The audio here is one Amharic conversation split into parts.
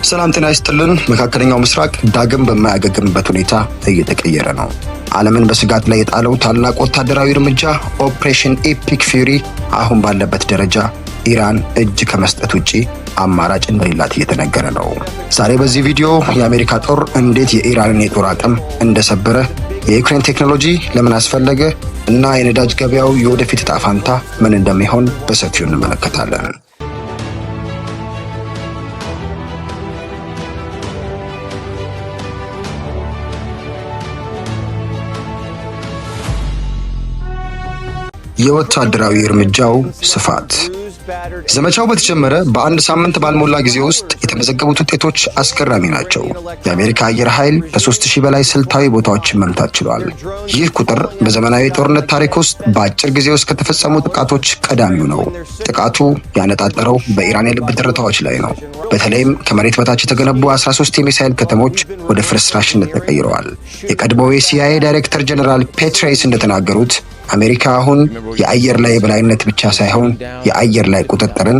ሰላም ጤና ይስጥልን። መካከለኛው ምስራቅ ዳግም በማያገግምበት ሁኔታ እየተቀየረ ነው። ዓለምን በስጋት ላይ የጣለው ታላቅ ወታደራዊ እርምጃ ኦፕሬሽን ኤፒክ ፊውሪ አሁን ባለበት ደረጃ ኢራን እጅ ከመስጠት ውጪ አማራጭ እንደሌላት እየተነገረ ነው። ዛሬ በዚህ ቪዲዮ የአሜሪካ ጦር እንዴት የኢራንን የጦር አቅም እንደሰበረ፣ የዩክሬን ቴክኖሎጂ ለምን አስፈለገ እና የነዳጅ ገበያው የወደፊት ዕጣ ፈንታ ምን እንደሚሆን በሰፊው እንመለከታለን። የወታደራዊ እርምጃው ስፋት። ዘመቻው በተጀመረ በአንድ ሳምንት ባልሞላ ጊዜ ውስጥ የተመዘገቡት ውጤቶች አስገራሚ ናቸው። የአሜሪካ አየር ኃይል ከ3000 በላይ ስልታዊ ቦታዎችን መምታት ችሏል። ይህ ቁጥር በዘመናዊ ጦርነት ታሪክ ውስጥ በአጭር ጊዜ ውስጥ ከተፈጸሙ ጥቃቶች ቀዳሚው ነው። ጥቃቱ ያነጣጠረው በኢራን የልብ ትርታዎች ላይ ነው። በተለይም ከመሬት በታች የተገነቡ 13 የሚሳኤል ከተሞች ወደ ፍርስራሽነት ተቀይረዋል። የቀድሞው የሲአይኤ ዳይሬክተር ጀነራል ፔትሬስ እንደተናገሩት አሜሪካ አሁን የአየር ላይ የበላይነት ብቻ ሳይሆን የአየር ላይ ቁጥጥርን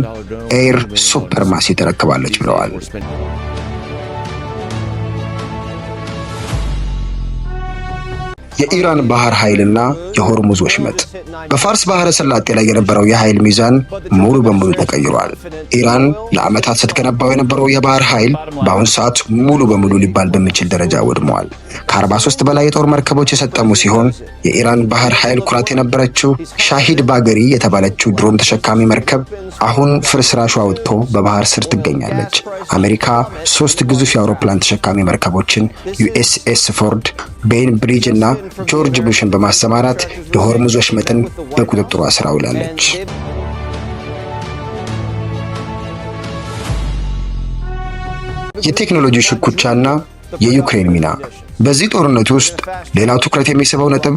ኤር ሱፐርማሲ ተረክባለች ብለዋል። የኢራን ባህር ኃይልና የሆርሙዝ ወሽመጥ። በፋርስ ባህረ ሰላጤ ላይ የነበረው የኃይል ሚዛን ሙሉ በሙሉ ተቀይሯል። ኢራን ለዓመታት ስትገነባው የነበረው የባህር ኃይል በአሁኑ ሰዓት ሙሉ በሙሉ ሊባል በሚችል ደረጃ ወድመዋል። ከ43 በላይ የጦር መርከቦች የሰጠሙ ሲሆን የኢራን ባህር ኃይል ኩራት የነበረችው ሻሂድ ባገሪ የተባለችው ድሮን ተሸካሚ መርከብ አሁን ፍርስራሿ ወጥቶ በባህር ስር ትገኛለች። አሜሪካ 3 ግዙፍ የአውሮፕላን ተሸካሚ መርከቦችን ዩኤስኤስ ፎርድ፣ ቤን ብሪጅ እና ጆርጅ ቡሽን በማሰማራት የሆርሙዝ ወሽመጥን በቁጥጥሯ ስር አውላለች። የቴክኖሎጂ ሽኩቻና የዩክሬን ሚና። በዚህ ጦርነት ውስጥ ሌላው ትኩረት የሚስበው ነጥብ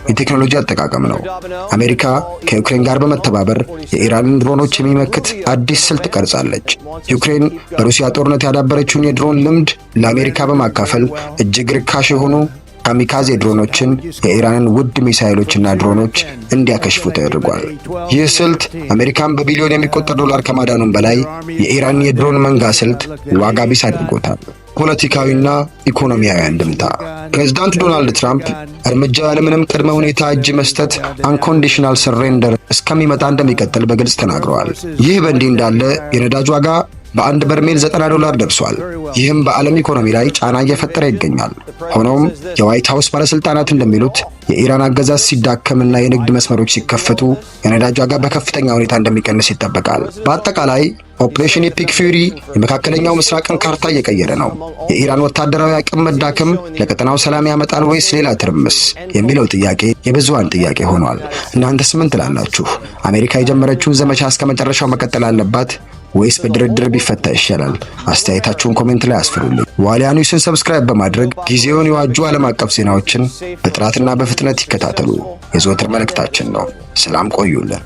የቴክኖሎጂ አጠቃቀም ነው። አሜሪካ ከዩክሬን ጋር በመተባበር የኢራንን ድሮኖች የሚመክት አዲስ ስልት ቀርጻለች። ዩክሬን በሩሲያ ጦርነት ያዳበረችውን የድሮን ልምድ ለአሜሪካ በማካፈል እጅግ ርካሽ የሆኑ ካሚካዜ ድሮኖችን የኢራንን ውድ ሚሳኤሎችና ድሮኖች እንዲያከሽፉ ተደርጓል። ይህ ስልት አሜሪካን በቢሊዮን የሚቆጠር ዶላር ከማዳኑም በላይ የኢራን የድሮን መንጋ ስልት ዋጋ ቢስ አድርጎታል። ፖለቲካዊና ኢኮኖሚያዊ አንድምታ። ፕሬዝዳንት ዶናልድ ትራምፕ እርምጃ ያለምንም ቅድመ ሁኔታ እጅ መስጠት አንኮንዲሽናል ሰሬንደር እስከሚመጣ እንደሚቀጥል በግልጽ ተናግረዋል። ይህ በእንዲህ እንዳለ የነዳጅ ዋጋ በአንድ በርሜል $90 ደርሷል። ይህም በዓለም ኢኮኖሚ ላይ ጫና እየፈጠረ ይገኛል። ሆኖም የዋይት ሃውስ ባለስልጣናት እንደሚሉት የኢራን አገዛዝ ሲዳከምና የንግድ መስመሮች ሲከፈቱ የነዳጅ ዋጋ በከፍተኛ ሁኔታ እንደሚቀንስ ይጠበቃል። በአጠቃላይ ኦፕሬሽን ኤፒክ ፊውሪ የመካከለኛው ምስራቅን ካርታ እየቀየረ ነው። የኢራን ወታደራዊ አቅም መዳከም ለቀጠናው ሰላም ያመጣል ወይስ ሌላ ትርምስ የሚለው ጥያቄ የብዙሃን ጥያቄ ሆኗል። እናንተስ ምን ትላላችሁ? አሜሪካ የጀመረችውን ዘመቻ እስከ መጨረሻው መቀጠል አለባት ወይስ በድርድር ቢፈታ ይሻላል? አስተያየታችሁን ኮሜንት ላይ አስፍሩልኝ። ዋልያ ኒውስን ሰብስክራይብ በማድረግ ጊዜውን የዋጁ ዓለም አቀፍ ዜናዎችን በጥራትና በፍጥነት ይከታተሉ የዘወትር መልእክታችን ነው። ሰላም ቆዩልን።